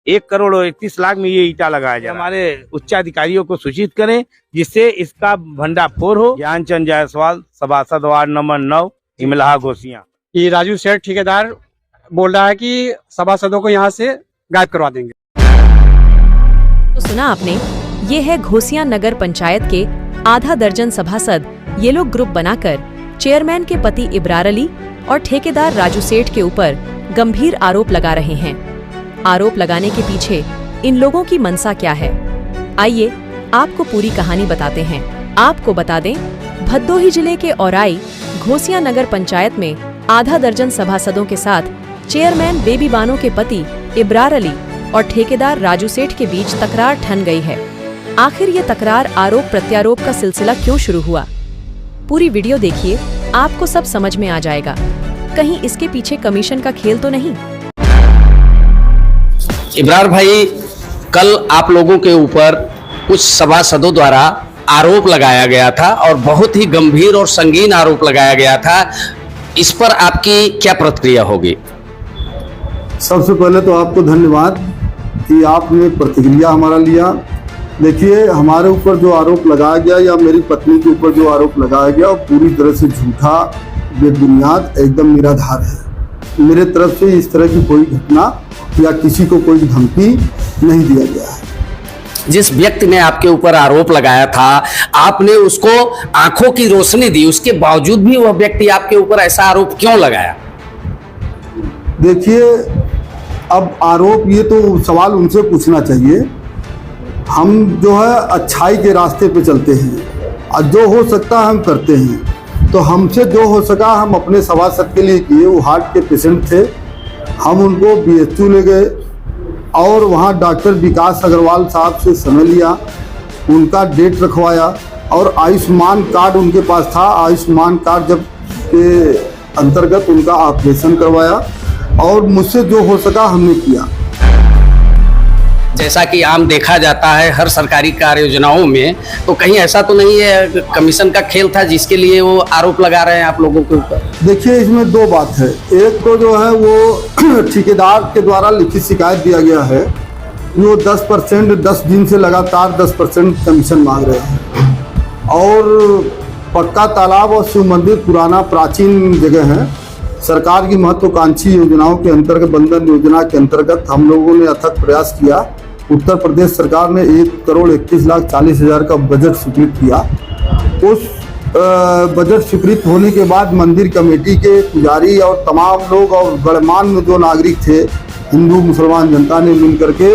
1,31,00,000 में ये ईटा लगाया जाए। हमारे उच्चाधिकारियों को सूचित करें जिससे इसका भंडाफोड़ हो। ज्ञानचंद जायसवाल, सभासद वार्ड नंबर 9, इमलाहा घोसिया। ये राजू सेठ ठेकेदार बोल रहा है कि सभासदों को यहाँ से गायब करवा देंगे। तो सुना आपने, ये है घोसिया नगर पंचायत के आधा दर्जन सभासद ये लोग ग्रुप बनाकर चेयरमैन के पति इब्रार अली और ठेकेदार राजू सेठ के ऊपर गंभीर आरोप लगा रहे हैं। आरोप लगाने के पीछे इन लोगों की मंशा क्या है, आइए आपको पूरी कहानी बताते हैं। आपको बता दें, भदोही जिले के औराई घोसिया नगर पंचायत में आधा दर्जन सभासदों के साथ चेयरमैन बेबी बानो के पति इब्रार अली और ठेकेदार राजू सेठ के बीच तकरार ठन गई है। आखिर ये तकरार आरोप प्रत्यारोप का सिलसिला क्यों शुरू हुआ? पूरी वीडियो देखिए, आपको सब समझ में आ जाएगा। कहीं इसके पीछे कमीशन का खेल तो नहीं? इब्रार भाई, कल आप लोगों के ऊपर कुछ सभासदों द्वारा आरोप लगाया गया था और बहुत ही गंभीर और संगीन आरोप लगाया गया था। इस पर आपकी क्या प्रतिक्रिया होगी? सबसे पहले तो आपको धन्यवाद कि आपने प्रतिक्रिया हमारा लिया। देखिए, हमारे ऊपर जो आरोप लगाया गया या मेरी पत्नी के ऊपर जो आरोप लगाया गया वो पूरी तरह से झूठा, बेबुनियाद, एकदम निराधार है। मेरे तरफ से इस तरह की कोई घटना या किसी को कोई धमकी नहीं दिया गया है। जिस व्यक्ति ने आपके ऊपर आरोप लगाया था, आपने उसको आंखों की रोशनी दी, उसके बावजूद भी वह व्यक्ति आपके ऊपर ऐसा आरोप क्यों लगाया? देखिए, अब आरोप ये तो सवाल उनसे पूछना चाहिए। हम जो है अच्छाई के रास्ते पे चलते हैं और जो हो सकता है हम करते हैं। तो हमसे जो हो सका हम अपने सभासद के लिए किए। वो हार्ट के पेशेंट थे, हम उनको BHU ले गए और वहाँ डॉक्टर विकास अग्रवाल साहब से समय लिया, उनका डेट रखवाया और आयुष्मान कार्ड उनके पास था। आयुष्मान कार्ड जब के अंतर्गत उनका ऑपरेशन करवाया और मुझसे जो हो सका हमने किया। जैसा कि आम देखा जाता है हर सरकारी कार्य योजनाओं में, तो कहीं ऐसा तो नहीं है कमीशन का खेल था जिसके लिए वो आरोप लगा रहे हैं आप लोगों के ऊपर? देखिए, इसमें दो बात है। एक तो जो है वो ठेकेदार के द्वारा लिखित शिकायत दिया गया है, वो 10% 10 दिन से लगातार 10% कमीशन मांग रहे हैं। और पक्का तालाब और शिव मंदिर पुराना प्राचीन जगह है। सरकार की महत्वाकांक्षी योजनाओं के अंतर्गत, बंधन योजना के अंतर्गत हम लोगों ने अथक प्रयास किया। उत्तर प्रदेश सरकार ने 1,31,40,000 का बजट स्वीकृत किया। उस बजट स्वीकृत होने के बाद मंदिर कमेटी के पुजारी और तमाम लोग और गणमान्य जो नागरिक थे, हिंदू मुसलमान जनता ने मिलकर के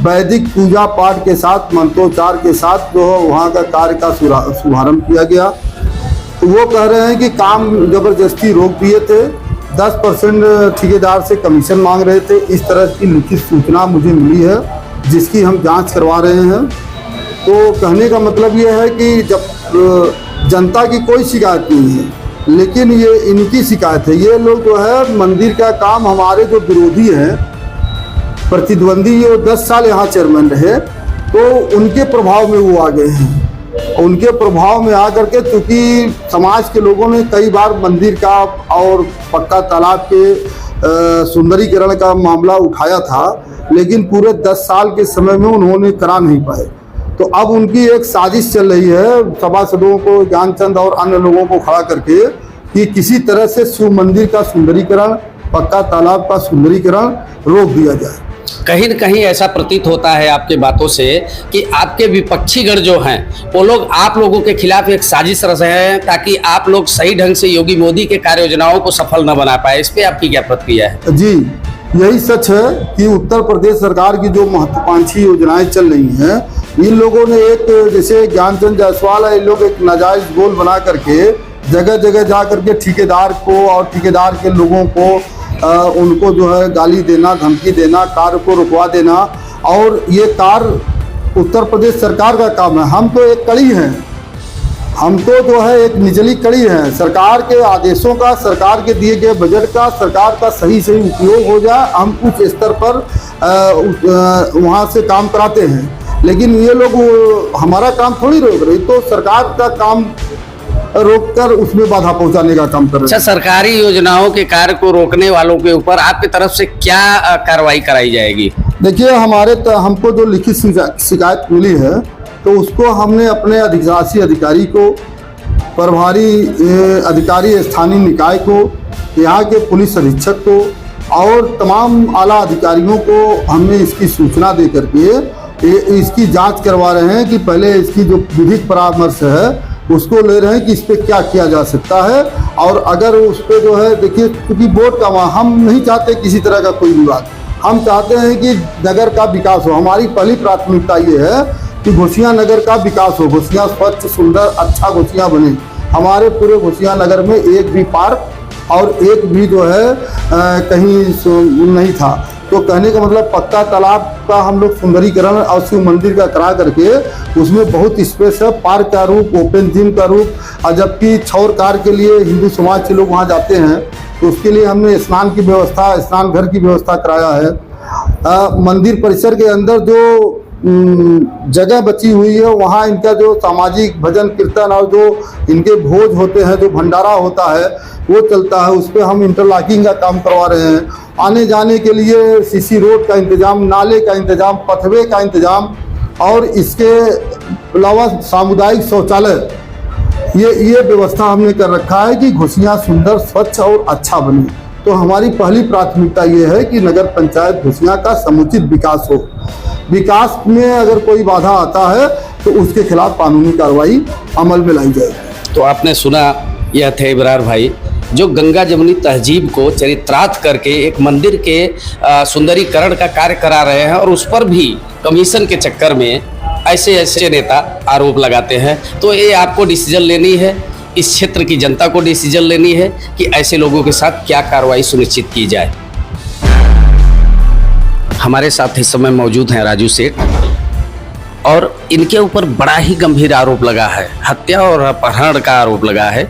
वैदिक पूजा पाठ के साथ, मंत्रोच्चार के साथ जो वहाँ का कार्य का शुभारंभ किया गया। तो वो कह रहे हैं कि काम जबरदस्ती रोक दिए थे, 10% ठेकेदार से कमीशन मांग रहे थे। इस तरह की लिखित सूचना मुझे मिली है जिसकी हम जांच करवा रहे हैं। तो कहने का मतलब ये है कि जब जनता की कोई शिकायत नहीं है, लेकिन ये इनकी शिकायत है। ये लोग जो है मंदिर का काम, हमारे जो विरोधी हैं, प्रतिद्वंदी, ये 10 साल यहाँ चेयरमैन रहे, तो उनके प्रभाव में वो आ गए हैं। उनके प्रभाव में आकर के, चूँकि समाज के लोगों ने कई बार मंदिर का और पक्का तालाब के सुंदरीकरण का मामला उठाया था, लेकिन पूरे 10 साल के समय में उन्होंने करा नहीं पाए। तो अब उनकी एक साजिश चल रही है सभासदों को, ज्ञानचंद और अन्य लोगों को खड़ा करके, कि किसी तरह से शिव मंदिर का सुंदरीकरण, पक्का तालाब का सुंदरीकरण रोक दिया जाए। कहीं न कहीं ऐसा प्रतीत होता है आपके बातों से कि आपके विपक्षी गण जो हैं वो लोग आप लोगों के खिलाफ एक साजिश रच रहे हैं ताकि आप लोग सही ढंग से योगी मोदी के कार्य योजनाओं को सफल न बना पाए। इस पे आपकी क्या प्रतिक्रिया है? जी, यही सच है कि उत्तर प्रदेश सरकार की जो महत्वाकांक्षी योजनाएं चल रही हैं, इन लोगों ने एक, जैसे ज्ञानचंद जायसवाल है, इन लोग एक नाजायज गोल बना करके जगह जगह जा करके ठेकेदार को और ठेकेदार के लोगों को उनको जो है गाली देना, धमकी देना, कार्य को रुकवा देना। और ये कार्य उत्तर प्रदेश सरकार का काम है। हम तो एक कड़ी हैं, हम तो जो है एक निचली कड़ी है सरकार के आदेशों का, सरकार के दिए गए बजट का, सरकार का सही सही उपयोग हो जाए, हम उच्च स्तर पर वहाँ से काम कराते हैं। लेकिन ये लोग हमारा काम थोड़ी रोक रही, तो सरकार का काम रोककर उसमें बाधा पहुंचाने का काम कर रहे हैं। अच्छा, सरकारी योजनाओं के कार्य को रोकने वालों के ऊपर आपकी तरफ से क्या कार्रवाई कराई जाएगी? देखिए हमको जो लिखित शिकायत मिली है तो उसको हमने अपने अधिशासी अधिकारी को, प्रभारी अधिकारी स्थानीय निकाय को, यहाँ के पुलिस अधीक्षक को और तमाम आला अधिकारियों को हमने इसकी सूचना दे करके इसकी जांच करवा रहे हैं कि पहले इसकी जो विधिक परामर्श है उसको ले रहे हैं कि इस पर क्या किया जा सकता है। और अगर उस पर जो है, देखिए क्योंकि बोर्ड का हम नहीं चाहते किसी तरह का कोई विवाद, हम चाहते हैं कि नगर का विकास हो। हमारी पहली प्राथमिकता ये है कि घोसियाँ नगर का विकास हो, घोसियाँ स्वच्छ सुंदर अच्छा घोसियाँ बने। हमारे पूरे घोसियाँ नगर में एक भी पार्क और एक भी जो है कहीं नहीं था। तो कहने का मतलब पक्का तालाब का हम लोग सुंदरीकरण और शिव मंदिर का करा करके उसमें बहुत स्पेस है, पार्क का रूप, ओपन जिम का रूप, और जबकि छौर कार के लिए हिंदू समाज के लोग वहाँ जाते हैं तो उसके लिए हमने स्नान की व्यवस्था, स्नान घर की व्यवस्था कराया है। मंदिर परिसर के अंदर जो जगह बची हुई है वहाँ इनका जो सामाजिक भजन कीर्तन और जो इनके भोज होते हैं, जो भंडारा होता है वो चलता है, उस पर हम इंटरलॉकिंग का काम करवा रहे हैं। आने जाने के लिए सीसी रोड का इंतजाम, नाले का इंतजाम, पथवे का इंतजाम और इसके अलावा सामुदायिक शौचालय, ये व्यवस्था हमने कर रखा है कि घोसियाँ सुंदर, स्वच्छ और अच्छा बने। तो हमारी पहली प्राथमिकता ये है कि नगर पंचायत घोसियाँ का समुचित विकास हो। विकास में अगर कोई बाधा आता है तो उसके खिलाफ कानूनी कार्रवाई अमल में लाई जाएगी। तो आपने सुना, यह थे इब्रार भाई जो गंगा जमुनी तहजीब को चरित्रार्थ करके एक मंदिर के सुंदरीकरण का कार्य करा रहे हैं और उस पर भी कमीशन के चक्कर में ऐसे नेता आरोप लगाते हैं। तो ये आपको डिसीजन लेनी है, इस क्षेत्र की जनता को डिसीजन लेनी है कि ऐसे लोगों के साथ क्या कार्रवाई सुनिश्चित की जाए। हमारे साथ इस समय मौजूद हैं राजू सेठ और इनके ऊपर बड़ा ही गंभीर आरोप लगा है, हत्या और अपहरण का आरोप लगा है।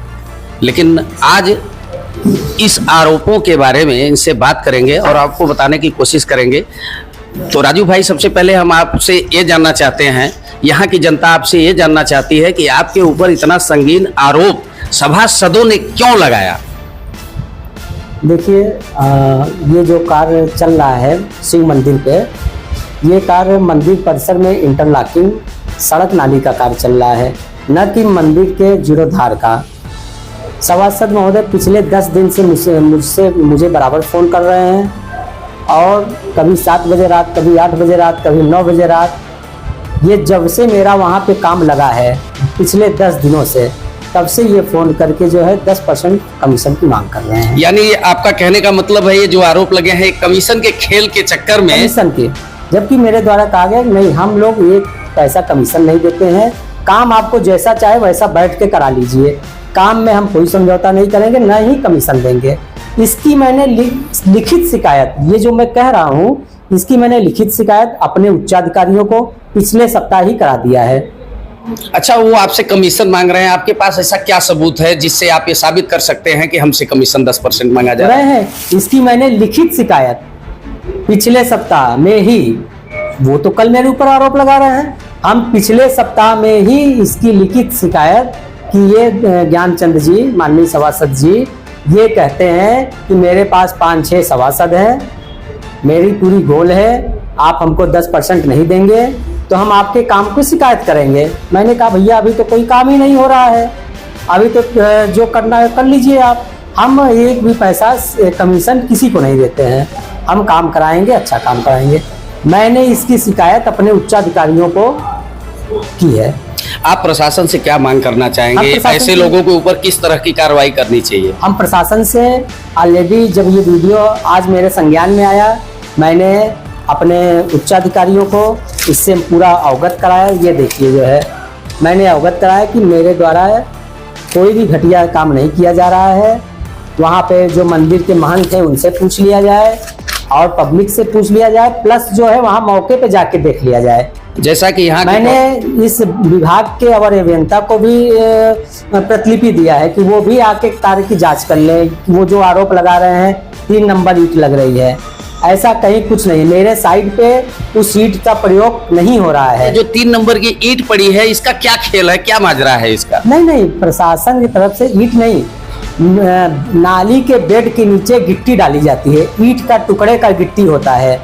लेकिन आज इस आरोपों के बारे में इनसे बात करेंगे और आपको बताने की कोशिश करेंगे। तो राजू भाई, सबसे पहले हम आपसे ये जानना चाहते हैं, यहाँ की जनता आपसे ये जानना चाहती है कि आपके ऊपर इतना संगीन आरोप सभासदों ने क्यों लगाया? देखिए, ये जो कार्य चल रहा है शिव मंदिर पे, ये कार्य मंदिर परिसर में इंटरलॉकिंग सड़क नाली का कार्य चल रहा है, न कि मंदिर के जीर्णोद्धार का। सभासद महोदय पिछले 10 दिन से मुझे बराबर फ़ोन कर रहे हैं और कभी 7 बजे रात, कभी 8 बजे रात, कभी 9 बजे रात। ये जब से मेरा वहाँ पे काम लगा है पिछले 10 दिनों से, तब से ये फ़ोन करके जो है 10% कमीशन की मांग कर रहे हैं। यानी आपका कहने का मतलब है ये जो आरोप लगे हैं कमीशन के खेल के चक्कर में, कमीशन के, जबकि मेरे द्वारा कहा गया नहीं, हम लोग एक पैसा कमीशन नहीं देते हैं, काम आपको जैसा चाहे वैसा बैठ के करा लीजिए, काम में हम कोई समझौता नहीं करेंगे, न ही कमीशन देंगे। इसकी मैंने लिखित शिकायत, ये जो मैं कह रहा हूँ, इसकी मैंने लिखित शिकायत अपने उच्चाधिकारियों को पिछले सप्ताह ही करा दिया है। अच्छा, वो आपसे कमीशन मांग रहे हैं, आपके पास ऐसा क्या सबूत है जिससे आप ये साबित कर सकते हैं कि हमसे कमीशन 10% मांगा जा रहा है? इसकी मैंने लिखित शिकायत पिछले सप्ताह में ही, वो तो कल मेरे ऊपर आरोप लगा रहे हैं, हम पिछले सप्ताह में ही इसकी लिखित शिकायत कि ये ज्ञानचंद जी, माननीय सभासद जी, ये कहते हैं कि मेरे पास 5-6 सभासद हैं, मेरी पूरी गोल है, आप हमको 10% नहीं देंगे तो हम आपके काम को शिकायत करेंगे। मैंने कहा भैया अभी तो कोई काम ही नहीं हो रहा है, अभी तो जो करना है कर लीजिए आप, हम एक भी पैसा कमीशन किसी को नहीं देते हैं, हम काम कराएंगे, अच्छा काम कराएंगे। मैंने इसकी शिकायत अपने उच्चाधिकारियों को की है। आप प्रशासन से क्या मांग करना चाहेंगे? ऐसे लोगों के ऊपर किस तरह की कार्रवाई करनी चाहिए? हम प्रशासन से ऑलरेडी, जब ये वीडियो आज मेरे संज्ञान में आया, मैंने अपने उच्चाधिकारियों को इससे पूरा अवगत कराया। ये देखिए जो है, मैंने अवगत कराया कि मेरे द्वारा कोई भी घटिया काम नहीं किया जा रहा है। वहाँ पे जो मंदिर के महंत हैं उनसे पूछ लिया जाए और पब्लिक से पूछ लिया जाए, प्लस जो है वहाँ मौके पे जाके देख लिया जाए। जैसा कि यहाँ मैंने इस विभाग के अवर अभियंता को भी प्रतिलिपि दिया है कि वो भी आके कार्य की जांच कर ले। वो जो आरोप लगा रहे हैं 3 नंबर ईंट लग रही है, ऐसा कहीं कुछ नहीं, मेरे साइड पे उस ईंट का प्रयोग नहीं हो रहा है। जो 3 नंबर की ईंट पड़ी है, इसका क्या खेल है, क्या माजरा है इसका? नहीं, प्रशासन की तरफ से ईंट नहीं, नाली के बेड के नीचे गिट्टी डाली जाती है, ईंट का टुकड़े का गिट्टी होता है।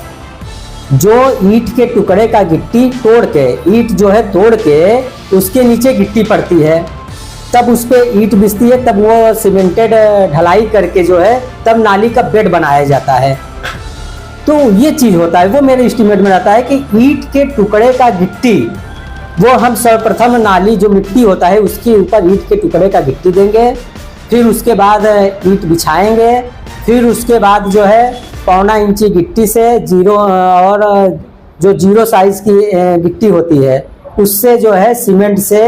जो ईंट के टुकड़े का गिट्टी तोड़ के, ईंट जो है तोड़ के उसके नीचे गिट्टी पड़ती है, तब उस पे ईंट बिछती है, तब वो सीमेंटेड ढलाई करके जो है तब नाली का बेड बनाया जाता है। तो ये चीज होता है, वो मेरे एस्टीमेट में रहता है कि ईंट के टुकड़े का गिट्टी, वो हम सर्वप्रथम नाली जो मिट्टी होता है उसके ऊपर ईंट के टुकड़े का गिट्टी देंगे, फिर उसके बाद ईंट बिछाएंगे, फिर उसके बाद जो है 1.25 इंची गिट्टी से जीरो और जो जीरो साइज की गिट्टी होती है उससे जो है सीमेंट से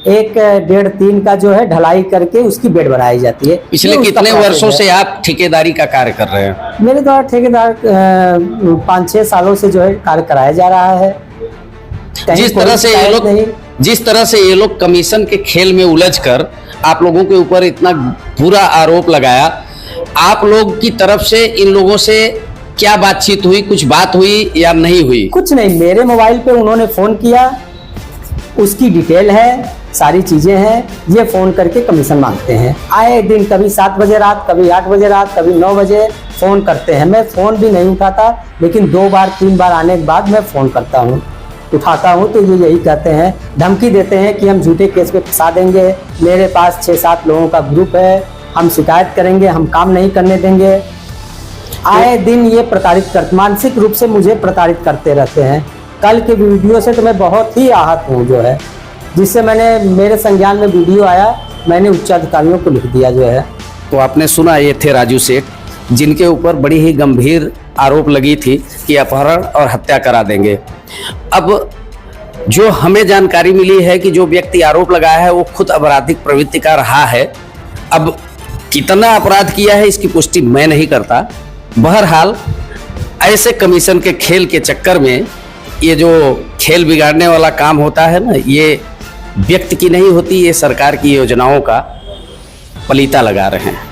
1.5-3 का जो है ढलाई करके उसकी बेड बनाई जाती है। पिछले कितने वर्षों से आप ठेकेदारी का कार्य कर रहे हैं? मेरे द्वारा ठेकेदार 5-6 सालों से जो है कार्य कराया जा रहा है। जिस तरह से ये लोग कमीशन के खेल में उलझकर आप लोगों के ऊपर इतना बुरा आरोप लगाया, आप लोग की तरफ से इन लोगों से क्या बातचीत हुई, कुछ बात हुई या नहीं हुई? कुछ नहीं, मेरे मोबाइल पे उन्होंने फोन किया, उसकी डिटेल है, सारी चीजें हैं, ये फोन करके कमीशन मांगते हैं। आए दिन कभी 7 बजे रात, कभी 8 बजे रात, कभी 9 बजे फोन करते हैं। मैं फोन भी नहीं उठाता, लेकिन 2 बार 3 बार आने के बाद मैं फोन करता हूँ, उठाता हूँ तो ये यही कहते हैं, धमकी देते हैं कि हम झूठे केस पे फंसा देंगे, मेरे पास 6-7 लोगों का ग्रुप है, हम शिकायत करेंगे, हम काम नहीं करने देंगे। आए दिन ये प्रताड़ित करते, मानसिक रूप से मुझे प्रताड़ित करते रहते हैं। कल के वीडियो से तो मैं बहुत ही आहत हूँ जो है, जिससे मेरे संज्ञान में वीडियो आया, मैंने उच्च अधिकारियों को लिख दिया जो है। तो आपने सुना, ये थे राजू सेठ, जिनके ऊपर बड़ी ही गंभीर आरोप लगी थी कि अपहरण और हत्या करा देंगे। अब जो हमें जानकारी मिली है कि जो व्यक्ति आरोप लगाया है वो खुद आपराधिक प्रवृत्ति का रहा है। अब कितना अपराध किया है इसकी पुष्टि मैं नहीं करता। बहरहाल ऐसे कमीशन के खेल के चक्कर में ये जो खेल बिगाड़ने वाला काम होता है ना, ये व्यक्ति की नहीं होती, ये सरकार की योजनाओं का पलीता लगा रहे हैं।